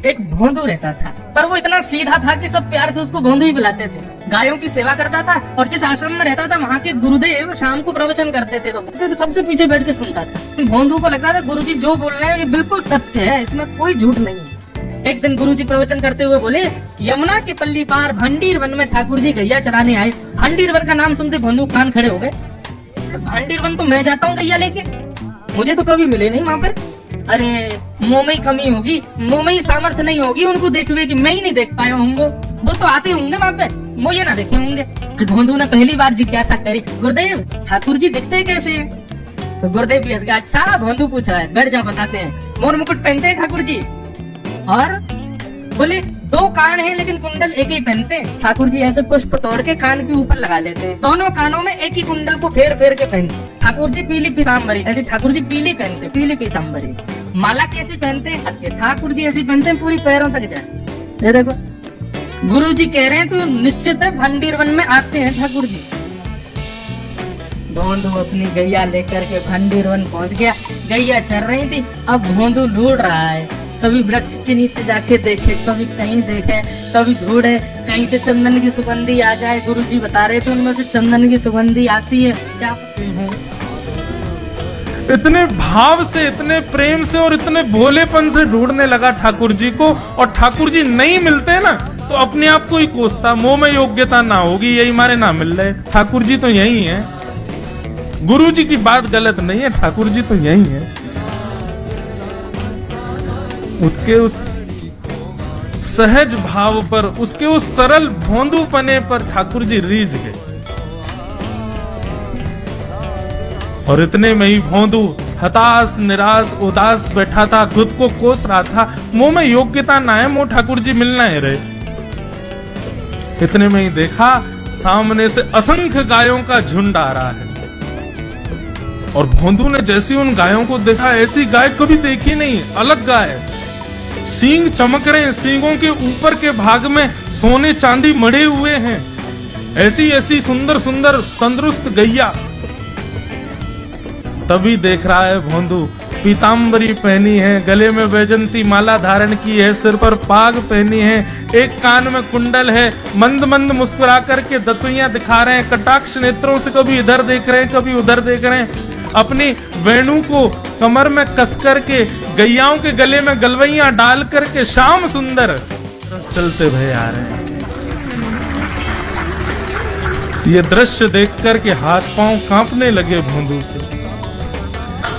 एक भोंदू रहता था, पर वो इतना सीधा था कि सब प्यार से उसको भोंदू ही बुलाते थे। गायों की सेवा करता था और जिस आश्रम में रहता था वहाँ के गुरुदेव शाम को प्रवचन करते थे तो सबसे पीछे बैठ के सुनता था। भोंदू को लगता था गुरुजी जो बोल रहे हैं ये बिल्कुल सत्य है, इसमें कोई झूठ नहीं है। एक दिन गुरुजी प्रवचन करते हुए बोले, यमुना की पल्ली पार भंडीर वन में ठाकुर जी गैया चराने आए। भंडीर वन का नाम सुनते भोंदू कान खड़े हो गए। भंडीर वन तो मैं जाता हूँ गैया लेके, मुझे तो कभी मिले नहीं वहाँ पर। अरे मुंह में ही कमी होगी, मुंह में ही सामर्थ्य नहीं होगी उनको देखने की, मैं ही नहीं देख पाया होंगे, वो तो आते होंगे वहाँ पे, वो ये ना देखे होंगे। भोंदू ने पहली बार जिज्ञासा करी, गुरुदेव ठाकुर जी दिखते कैसे हैं? तो गुरुदेव भी हंस गया, अच्छा भोंदू पूछा है, बैठ जा बताते हैं। मोर मुकुट पहनते हैं ठाकुर जी, और बोले 2 कान हैं लेकिन कुंडल एक ही पहनते हैं। ठाकुर जी ऐसे पुष्प तोड़ के कान के ऊपर लगा लेते हैं, दोनों कानों में एक ही कुंडल को फेर फेर के पहनते। ठाकुर जी पीली पीताम्बरी, ऐसे ठाकुर जी पीली पहनते, पीली पीताम्बरी। माला कैसी पहनते हैं? ठाकुर जी ऐसी पहनते हैं पूरी पैरों तक जाए। ये देखो गुरु जी कह रहे हैं तो निश्चित है भंडीर वन में आते हैं ठाकुर जी। भोंदू अपनी गैया लेकर के भंडीर वन पहुंच गया। गैया चल रही थी, अब भोंदू ढूंढ रहा है, कभी वृक्ष के नीचे जाके देखे, कभी कहीं देखे, कभी ढूंढे कहीं से चंदन की सुगंधी आ जाए। गुरुजी बता रहे थे उनमें से चंदन की सुगंधी आती है, क्या इतने भाव से, इतने प्रेम से और इतने भोलेपन से ढूंढने लगा ठाकुर जी को, और ठाकुर जी नहीं मिलते ना तो अपने आप को ही कोसता, मुंह में योग्यता ना होगी, यही मारे ना मिल रहे, ठाकुर जी तो यही है। गुरु जी की बात गलत नहीं है, ठाकुर जी तो यही है। उसके उस सहज भाव पर, उसके उस सरल भोंदूपने पर ठाकुर जी रीझ गए। और इतने में ही भोंदू हताश, निराश, उदास बैठा था, खुद को कोस रहा था, मुंह में योग्यता ना है, मुंह ठाकुर जी मिलना है रहे। इतने में ही देखा सामने से असंख्य गायों का झुंड आ रहा है, और भोंदू ने जैसी उन गायों को देखा, ऐसी गाय कभी देखी नहीं, अलग गाय, सींग चमक रहे हैं, सींगों के ऊपर के भाग में सोने चांदी मढ़े हुए हैं, ऐसी ऐसी सुंदर सुंदर तंदुरुस्त गैया। तभी देख रहा है भोंदू, पीताम्बरी पहनी है, गले में वैजंती माला धारण की है, सिर पर पाग पहनी है, एक कान में कुंडल है, मंद मंद मुस्कुरा करके दतुइयां दिखा रहे हैं, कटाक्ष नेत्रों से कभी इधर देख रहे हैं, कभी उधर देख रहे हैं, अपनी वेणु को कमर में कस करके, गैयाओं के गले में गलवैयां डाल करके श्याम सुंदर चलते भय आ रहे हैं। ये दृश्य देख करके हाथ पांव कांपने लगे भोंदू के।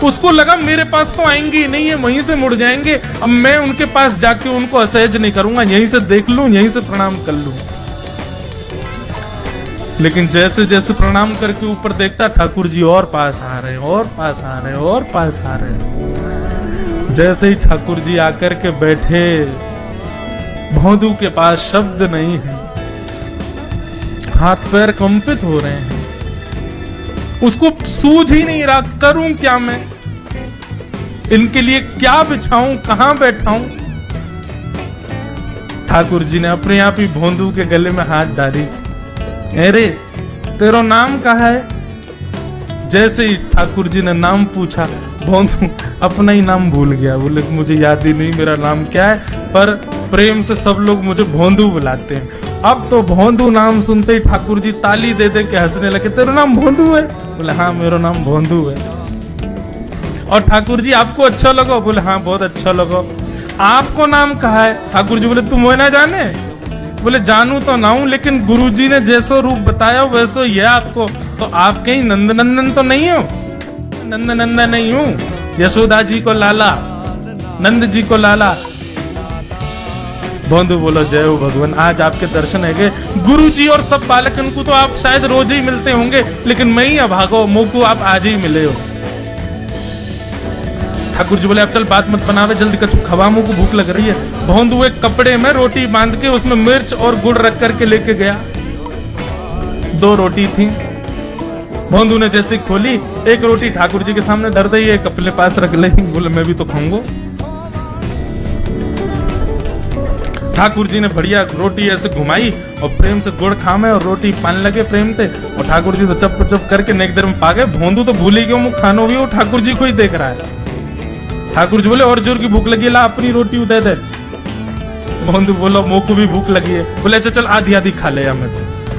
उसको लगा मेरे पास तो आएंगे ही नहीं, है वहीं से मुड़ जाएंगे, अब मैं उनके पास जाके उनको असहज नहीं करूंगा, यहीं से देख लूं, यहीं से प्रणाम कर लूं। लेकिन जैसे जैसे प्रणाम करके ऊपर देखता, ठाकुर जी और पास आ रहे हैं, और पास आ रहे हैं, और पास आ रहे हैं। जैसे ही ठाकुर जी आकर के बैठे, भोंदू के पास शब्द नहीं है, हाथ पैर कंपित हो रहे हैं, उसको सूझ ही नहीं रहा करूं क्या मैं, इनके लिए क्या बिछाऊं, कहां बैठाऊं। ठाकुर जी ने अपने आप ही भोंदू के गले में हाथ डाली, अरे तेरा नाम कहा है? जैसे ही ठाकुर जी ने नाम पूछा, भोंदू अपना ही नाम भूल गया, बोले मुझे याद ही नहीं मेरा नाम क्या है, पर प्रेम से सब लोग मुझे भोंदू बुलाते हैं। अब तो भोंदू नाम सुनते ही ठाकुर जी ताली दे दे के हंसने लगे, तेरा नाम भोंदू है? बोले हाँ मेरा नाम भोंदू है। और ठाकुर जी आपको अच्छा लगा? बोले हाँ बहुत अच्छा लगा। आपको नाम कहा है? ठाकुर जी बोले तुम वो ना जाने? बोले जानू तो ना हूं, लेकिन गुरुजी ने जैसा रूप बताया वैसा ये आपको, तो आप कहीं नंदनंदन तो नहीं हो? नंदनंदन नहीं हूं, यशोदा जी को लाला, नंद जी को लाला। भोंदू बोलो जय हो भगवान, आज आपके दर्शन है गए। गुरु जी और सब बालकन को तो आप शायद रोज ही मिलते होंगे, लेकिन मैं ही अभागो, मोको आप आज ही मिले हो। ठाकुर जी बोले अब चल बात मत बनावे, जल्दी कर खवा, मुंह को भूख लग रही है। भोंदू एक कपड़े में रोटी बांध के उसमें मिर्च और गुड़ रख करके लेके गया। 2 रोटी थी, भोंदू ने जैसे खोली, एक रोटी ठाकुर जी के सामने धर दी, एक अपने पास रख ले, बोले मैं भी तो खाऊंगा। ठाकुर जी ने बढ़िया रोटी ऐसे घुमाई और प्रेम से गुड़ खामे और रोटी पान लगे प्रेम से, और ठाकुर जी तो चप चप करके नेक देर में पा गए। भोंदू तो भूल ही गया, मुख खानो भी वो ठाकुर जी को ही देख रहा है। ठाकुर जी बोले और जोर की भूख लगी, ला अपनी रोटी दे दे। भोंदू बोलो मुंह को भी भूख लगी है। बोले अच्छा चल आधी आधी खा ले, मैं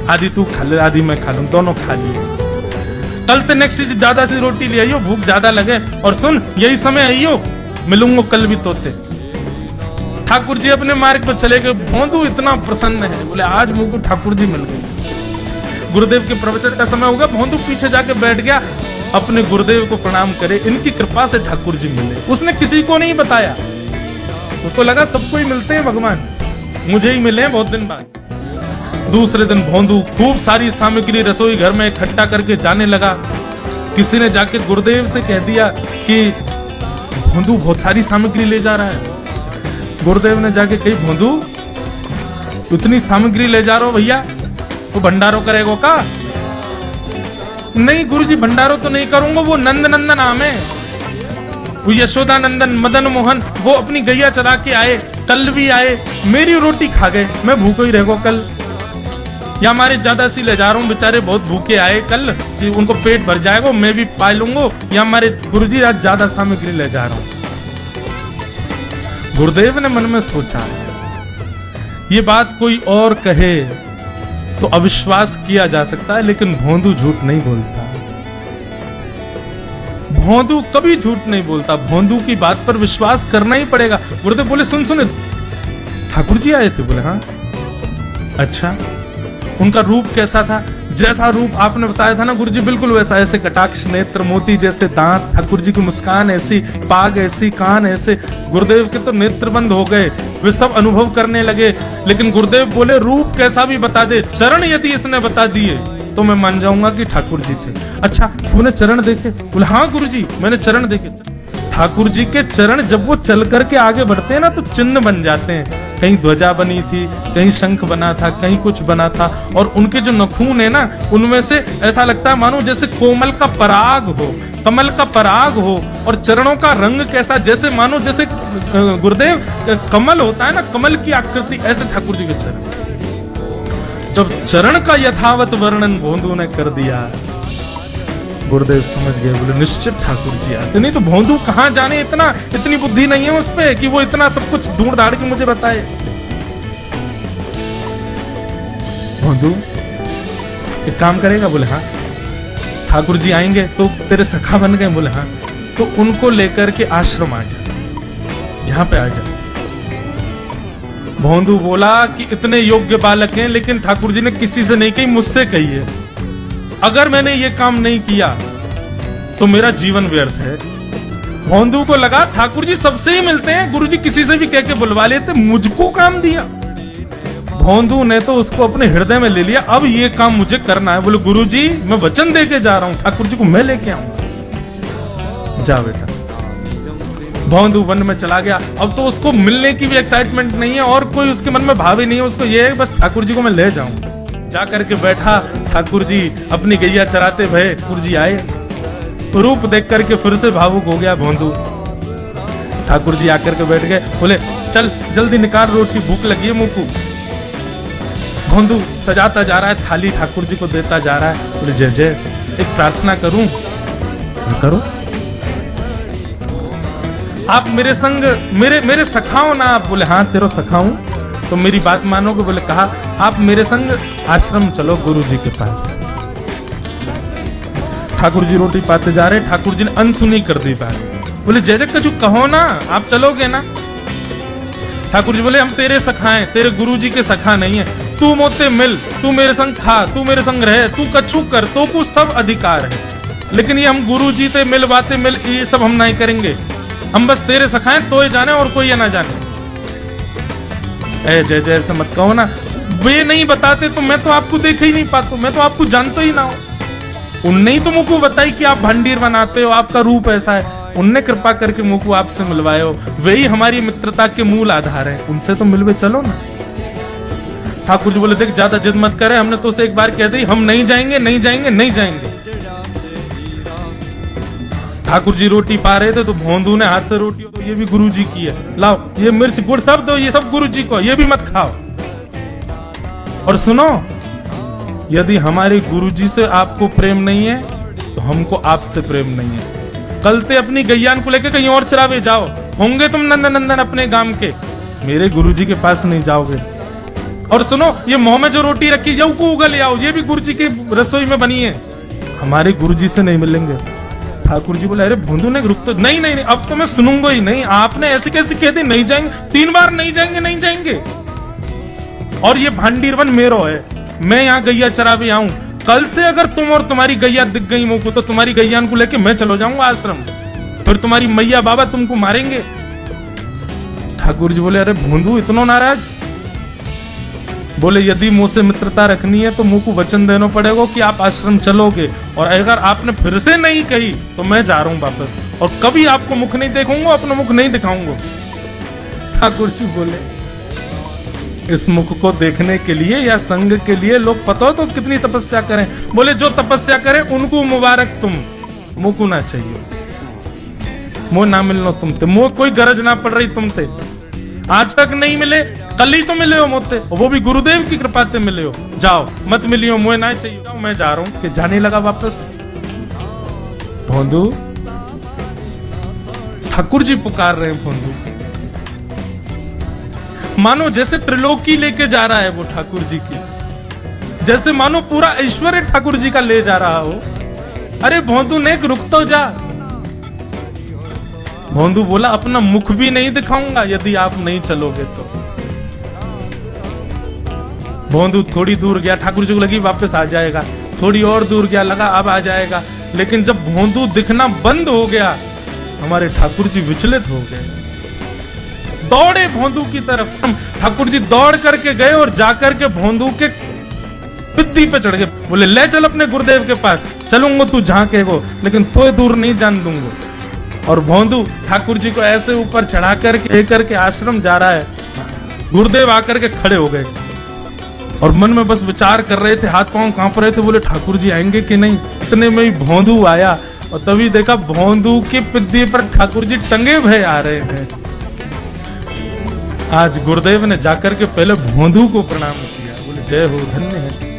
आधी तू खा ले आधी मैं खा लूं, दोनों खा लिए। कल तो नेक्स्ट चीज ज्यादा सी रोटी ले आइयो, भूख ज्यादा लगे, और सुन यही समय आइयो, मिलूंगा कल भी तोते। ठाकुर जी अपने मार्ग पर चले गए। भोंदू इतना प्रसन्न है, बोले आज मुझको ठाकुर जी मिल गए। गुरुदेव के प्रवचन का समय होगा, भोंदू पीछे जाके बैठ गया, अपने गुरुदेव को प्रणाम करे, इनकी कृपा से ठाकुर जी मिले। उसने किसी को नहीं बताया, उसको लगा सबको ही मिलते हैं भगवान, मुझे ही मिले बहुत दिन बाद। दूसरे दिन भोंदू खूब सारी सामग्री रसोई घर में इकट्ठा करके जाने लगा। किसी ने जाके गुरुदेव से कह दिया कि भोंदू बहुत सारी सामग्री ले जा रहा है। गुरुदेव ने जाके कही भोंदू इतनी सामग्री ले जा रहा हो भैया, तो भंडारो करेगो का? नहीं गुरुजी भंडारो तो नहीं करूंगा, वो नंद नंदन नाम है, वो यशोदा नंदन मदन मोहन वो अपनी गैया चरा के आए, कल भी आए, मेरी रोटी खा गए, मैं भूखो ही रहेगो कल, या हमारे ज्यादा सी ले जा रहा हूँ, बेचारे बहुत भूखे आए कल कि उनको पेट भर जाएगा, मैं भी पा लूंगा, या हमारे गुरुजी आज ज्यादा सामग्री ले जा रहा हूँ। गुरुदेव ने मन में सोचा ये बात कोई और कहे तो अविश्वास किया जा सकता है, लेकिन भोंदू झूठ नहीं बोलता, भोंदू कभी झूठ नहीं बोलता, भोंदू की बात पर विश्वास करना ही पड़ेगा। गुरुदेव बोले सुन सुन ठाकुर जी आए थे? बोले हाँ। अच्छा उनका रूप कैसा था? जैसा रूप आपने बताया था ना गुरुजी बिल्कुल वैसा, ऐसे कटाक्ष नेत्र मोती जैसे दांत, ठाकुर जी की मुस्कान ऐसी, पाग ऐसी, कान ऐसे। गुरुदेव के तो नेत्र बंद हो गए, वे सब अनुभव करने लगे, लेकिन गुरुदेव बोले रूप कैसा भी बता दे, चरण यदि इसने बता दिए तो मैं मान जाऊंगा कि ठाकुर जी थे। अच्छा तूने चरण देखे? बोले हाँ गुरुजी मैंने चरण देखे। ठाकुर जी के चरण जब वो चल करके आगे बढ़ते हैं ना तो चिन्ह बन जाते हैं, कहीं ध्वजा बनी थी, कहीं शंख बना था, कहीं कुछ बना था, और उनके जो नखून है ना उनमें से ऐसा लगता है मानो जैसे कोमल का पराग हो, कमल का पराग हो, और चरणों का रंग कैसा जैसे मानो जैसे गुरुदेव कमल होता है ना, कमल की आकृति, ऐसे ठाकुर जी के चरण। जब चरण का यथावत वर्णन भोंदू ने कर दिया, गुरुदेव समझ गए, बोले निश्चित ठाकुर जी आते, नहीं तो भोंदू कहां जाने, इतनी बुद्धि नहीं है उस पे कि वो इतना सब कुछ ढूंढ ढाड़ के मुझे बताए। भोंदू एक काम करेगा? बोले हाँ। ठाकुर जी आएंगे तो तेरे सखा बन गए? बोले हाँ। तो उनको लेकर के आश्रम आ जा, यहाँ पे आ जा। भोंदू बोला कि इतने योग्य बालक हैं, लेकिन ठाकुर जी ने किसी से नहीं कही, मुझसे कही है, अगर मैंने ये काम नहीं किया तो मेरा जीवन व्यर्थ है। भोंदू को लगा ठाकुर जी सबसे ही मिलते हैं, गुरुजी किसी से भी कह के बुलवा लेते, मुझको काम दिया। भोंदू ने तो उसको अपने हृदय में ले लिया, अब ये काम मुझे करना है। बोले गुरुजी मैं वचन दे के जा रहा हूं, ठाकुर जी को मैं लेके आऊंगा। जा बेटा। भोंदू वन में चला गया। अब तो उसको मिलने की भी एक्साइटमेंट नहीं है और कोई उसके मन में भाव ही नहीं है, उसको ये है बस ठाकुर जी को मैं ले जाऊं। जा करके बैठा, ठाकुर जी अपनी गैया चराते भये, ठाकुर जी आए, रूप देख करके फिर से भावुक हो गया भोंदू। ठाकुर जी आकर के बैठ गए, बोले चल जल्दी निकाल रोटी, भूख लगी है मुंह को। भोंदू सजाता जा रहा है थाली, ठाकुर जी को देता जा रहा है। बोले जय जय, एक प्रार्थना करूं? करो। आप मेरे संग मेरे सखाओ ना आप? बोले हाँ तेरो सखाऊं, तो मेरी बात मानोगे? बोले कहा आप मेरे संग आश्रम चलो गुरु जी के पास। ठाकुर जी रोटी पाते जा रहे, ठाकुर जी ने अनसुनी कर दी बात। बोले जय जय कछु कहो ना, आप चलोगे ना? ठाकुर जी बोले हम तेरे सखा हैं, तेरे गुरु जी के सखा नहीं है, तू मोते मिल, तू मेरे संग खा, तू मेरे संग रहे, तू कछु कर, तो को सब अधिकार है, लेकिन ये हम गुरु जी ते मिल बातें मिल ये सब हम नहीं करेंगे, हम बस तेरे सखा हैं, तो ये जाने और कोई ये ना जाने। जय जय ऐसा मत कहो ना, वे नहीं बताते तो मैं तो आपको देख ही नहीं पाता, मैं तो आपको जानता ही ना हो। उनने ही तो मुझको बताई कि आप भंडीर बनाते हो, आपका रूप ऐसा है, उनने कृपा करके मुझको आपसे मिलवाए हो, वही हमारी मित्रता के मूल आधार है, उनसे तो मिलवे चलो ना। ठाकुर जी बोले देख ज्यादा जिद मत करे, हमने तो उसे एक बार कह दी हम नहीं जाएंगे नहीं जाएंगे नहीं जाएंगे। ठाकुर जी रोटी पा रहे थे तो भोंदू ने हाथ से रोटी, तो ये भी गुरु जी की है, लाओ ये मिर्च गुड़ सब दो, ये सब गुरु जी को, ये भी मत खाओ। और सुनो, यदि हमारे गुरु जी से आपको प्रेम नहीं है तो हमको आपसे प्रेम नहीं है। कल ते अपनी गैयान को लेकर कहीं और चरावे जाओ, होंगे तुम नंदन नंदन अपने गांव के, मेरे गुरुजी के पास नहीं जाओगे। और सुनो, ये मुंह में जो रोटी रखी जाओ को उगल आओ, ये भी गुरुजी की रसोई में बनी है, हमारे गुरुजी से नहीं मिलेंगे। ठाकुर जी बोले, अरे भोंदू ने रुक तो नहीं नहीं नहीं, अब तो मैं सुनूंगा ही नहीं, आपने ऐसे कैसे कह दी नहीं जाएंगे, 3 बार नहीं जाएंगे नहीं जाएंगे। और ये भांडीरवन मेरो है, मैं यहाँ गैया चरावे आऊं, कल से अगर तुम और तुम्हारी गैया दिख गई मुझको तो तुम्हारी गैयान को लेके मैं चलो जाऊंगा आश्रम, फिर तुम्हारी मैया बाबा तुमको मारेंगे। ठाकुर जी बोले, अरे भोंदू इतना नाराज? बोले, यदि मुंह से मित्रता रखनी है तो मुंह को वचन देना पड़ेगा कि आप आश्रम चलोगे, और अगर आपने फिर से नहीं कही तो मैं जा रहा हूं वापस, और कभी आपको मुख नहीं देखूंगा, अपना मुख नहीं दिखाऊंगा। ठाकुर जी बोले, इस मुख को देखने के लिए या संग के लिए लोग पता हो तो कितनी तपस्या करें। बोले, जो तपस्या करें उनको मुबारक, तुम मुंह को ना चाहिए, मुंह ना मिलना तुमते, मुंह कोई गरज ना पड़ रही तुमते, आज तक नहीं मिले, कल ही तो मिले हो मुझसे, वो भी गुरुदेव की कृपा से मिले हो, जाओ मत मिलियो, मुझे ना चाहिए, जाओ मैं जा रहा हूं। कि जाने लगा वापस। भोंदू, ठाकुर जी पुकार रहे हैं भोंदू, मानो जैसे त्रिलोकी लेके जा रहा है वो ठाकुर जी की, जैसे मानो पूरा ऐश्वर्य ठाकुर जी का ले जा रहा हो। अरे भोंदू ने रुक तो जा। भोंदू बोला, अपना मुख भी नहीं दिखाऊंगा यदि आप नहीं चलोगे तो। भोंदू थोड़ी दूर गया, ठाकुर जी को लगी वापस आ जाएगा, थोड़ी और दूर गया, लगा अब आ जाएगा, लेकिन जब भोंदू दिखना बंद हो गया, हमारे ठाकुर जी विचलित हो गए, दौड़े भोंदू की तरफ। ठाकुर जी दौड़ करके गए और जाकर के भोंदू के पिद्दी पे चढ़ गए। बोले, ले चल अपने गुरुदेव के पास, चलूंगा तू जहां कहेगो, लेकिन तो दूर नहीं जान दूंगा। और भोंदू ठाकुर जी को ऐसे ऊपर चढ़ा करके आश्रम जा रहा है। गुरुदेव आकर के खड़े हो गए और मन में बस विचार कर रहे थे, हाथ पांव कांप रहे थे, बोले ठाकुर जी आएंगे कि नहीं। इतने में ही भोंदू आया और तभी देखा भोंदू के पिद्दी पर ठाकुर जी टंगे भय आ रहे थे। आज गुरुदेव ने जाकर के पहले भोंदू को प्रणाम किया, बोले जय हो, धन्य है।